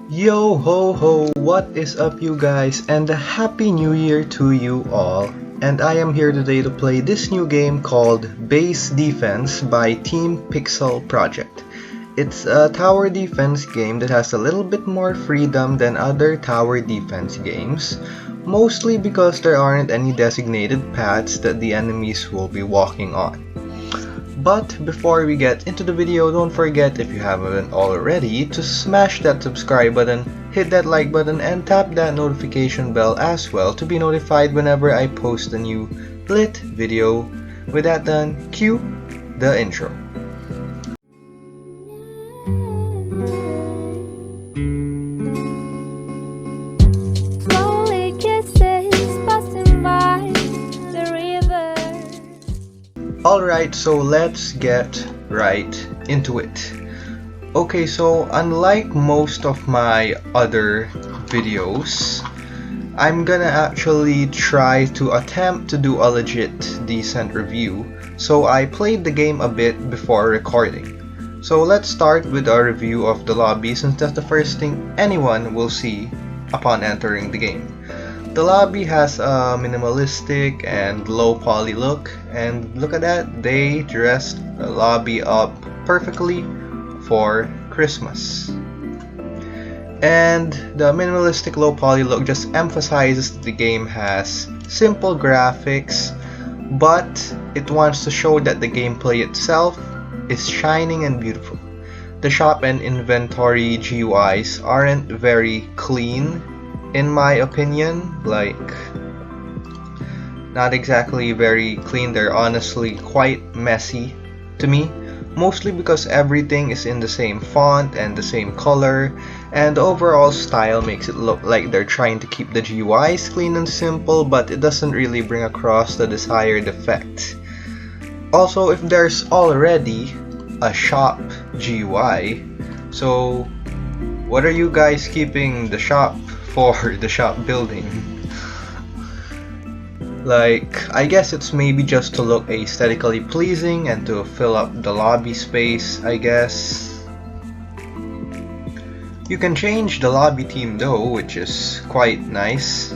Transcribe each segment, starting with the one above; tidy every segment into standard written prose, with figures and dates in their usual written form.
Yo ho ho, what is up you guys, and a happy new year to you all. And I am here today to play this new game called Base Defense by Team Pixel Project. It's a tower defense game that has a little bit more freedom than other tower defense games, mostly because there aren't any designated paths that the enemies will be walking on. But before we get into the video, don't forget, if you haven't already, to smash that subscribe button, hit that like button, and tap that notification bell as well to be notified whenever I post a new lit video. With that done, cue the intro. Alright, so let's get right into it. Okay, so unlike most of my other videos, I'm gonna actually try to attempt to do a legit decent review, so I played the game a bit before recording. So let's start with a review of the lobby, since that's the first thing anyone will see upon entering the game. The lobby has a minimalistic and low poly look, and look at that, they dressed the lobby up perfectly for Christmas. And the minimalistic low poly look just emphasizes that the game has simple graphics, but it wants to show that the gameplay itself is shining and beautiful. The shop and inventory GUIs aren't very clean, in my opinion, like not exactly very clean. They're honestly quite messy to me, mostly because everything is in the same font and the same color, and the overall style makes it look like they're trying to keep the GUIs clean and simple, but it doesn't really bring across the desired effect. Also, if there's already a shop GUI, so what are you guys keeping the shop for, the shop building? Like, I guess it's maybe just to look aesthetically pleasing and to fill up the lobby space, I guess. You can change the lobby theme though, which is quite nice.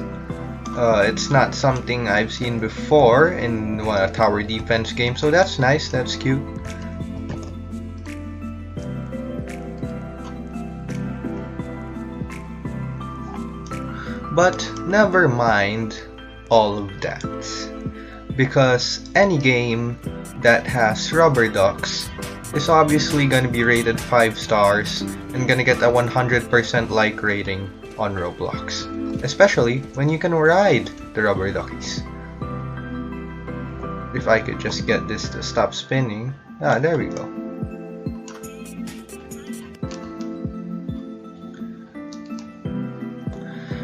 It's not something I've seen before in a tower defense game, so that's nice, that's cute. But never mind all of that, because any game that has rubber ducks is obviously gonna be rated 5 stars and gonna get a 100% like rating on Roblox, especially when you can ride the rubber duckies. If I could just get this to stop spinning. Ah, there we go.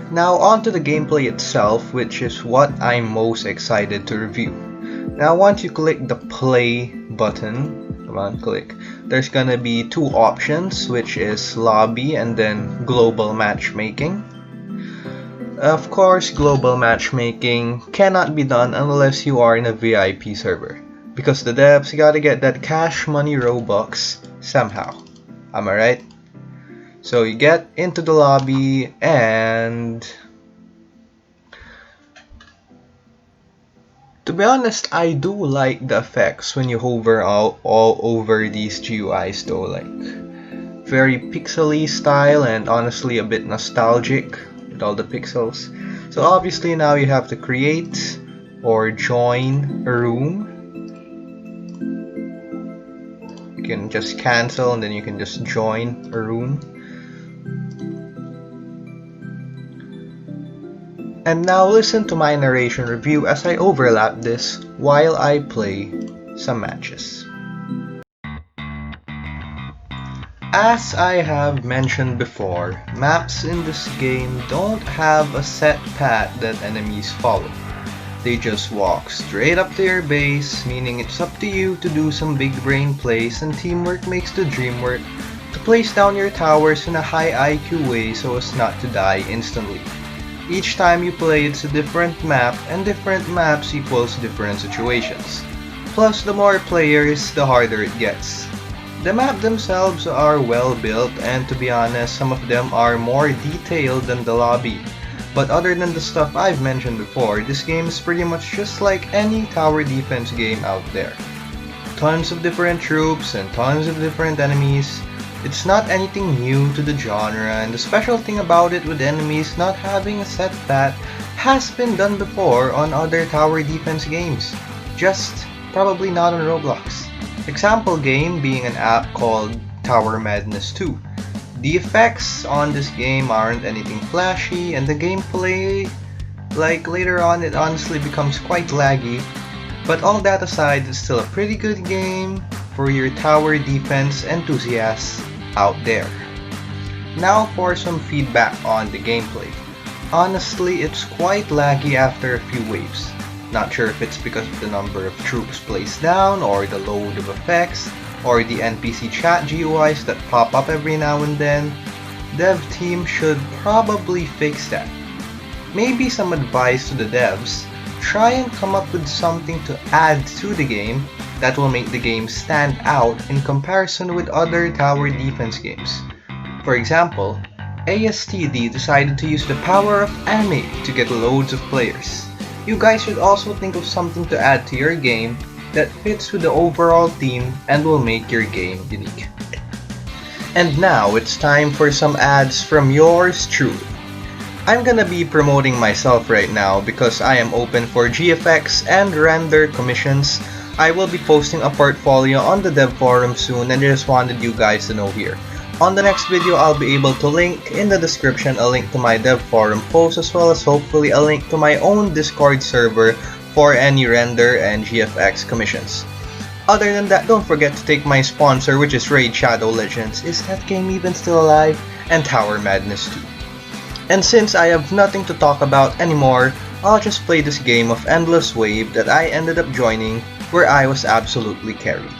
Now onto the gameplay itself, which is what I'm most excited to review. Now once you click the play button, come on, click, there's gonna be two options, which is lobby and then global matchmaking. Of course, global matchmaking cannot be done unless you are in a VIP server, because the devs gotta get that cash money Robux somehow. Am I right? So you get into the lobby, and to be honest, I do like the effects when you hover all over these GUIs though, like very pixely style and honestly a bit nostalgic with all the pixels. So obviously now you have to create or join a room. You can just cancel and then you can just join a room. And now listen to my narration review as I overlap this while I play some matches. As I have mentioned before, maps in this game don't have a set path that enemies follow. They just walk straight up to your base, meaning it's up to you to do some big brain plays, and teamwork makes the dream work, to place down your towers in a high IQ way so as not to die instantly. Each time you play, it's a different map, and different maps equals different situations. Plus, the more players, the harder it gets. The map themselves are well built, and to be honest, some of them are more detailed than the lobby. But other than the stuff I've mentioned before, this game is pretty much just like any tower defense game out there. Tons of different troops and tons of different enemies. It's not anything new to the genre, and the special thing about it with enemies not having a set path has been done before on other tower defense games, just probably not on Roblox. Example game being an app called Tower Madness 2. The effects on this game aren't anything flashy, and the gameplay, like later on, it honestly becomes quite laggy. But all that aside, it's still a pretty good game for your tower defense enthusiasts out there. Now for some feedback on the gameplay. Honestly, it's quite laggy after a few waves. Not sure if it's because of the number of troops placed down, or the load of effects, or the NPC chat GUIs that pop up every now and then. Dev team should probably fix that. Maybe some advice to the devs: try and come up with something to add to the game that will make the game stand out in comparison with other tower defense games. For example, ASTD decided to use the power of anime to get loads of players. You guys should also think of something to add to your game that fits with the overall theme and will make your game unique. And now it's time for some ads from yours truly. I'm gonna be promoting myself right now because I am open for GFX and render commissions. I will be posting a portfolio on the dev forum soon, and I just wanted you guys to know here. On the next video, I'll be able to link in the description a link to my dev forum post, as well as hopefully a link to my own Discord server for any render and GFX commissions. Other than that, don't forget to take my sponsor, which is Raid Shadow Legends. Is that game even still alive? And Tower Madness 2. And since I have nothing to talk about anymore, I'll just play this game of Endless Wave that I ended up joining, where I was absolutely carried.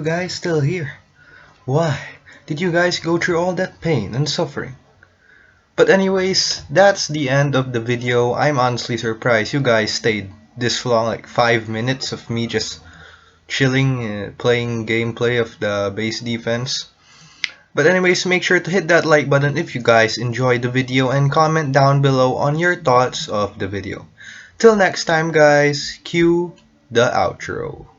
guys still here? Why did you guys go through all that pain and suffering? But anyways, that's the end of the video. I'm honestly surprised you guys stayed this long, like 5 minutes of me just chilling, playing gameplay of the base defense. But anyways, make sure to hit that like button if you guys enjoyed the video and comment down below on your thoughts of the video. Till next time guys, cue the outro.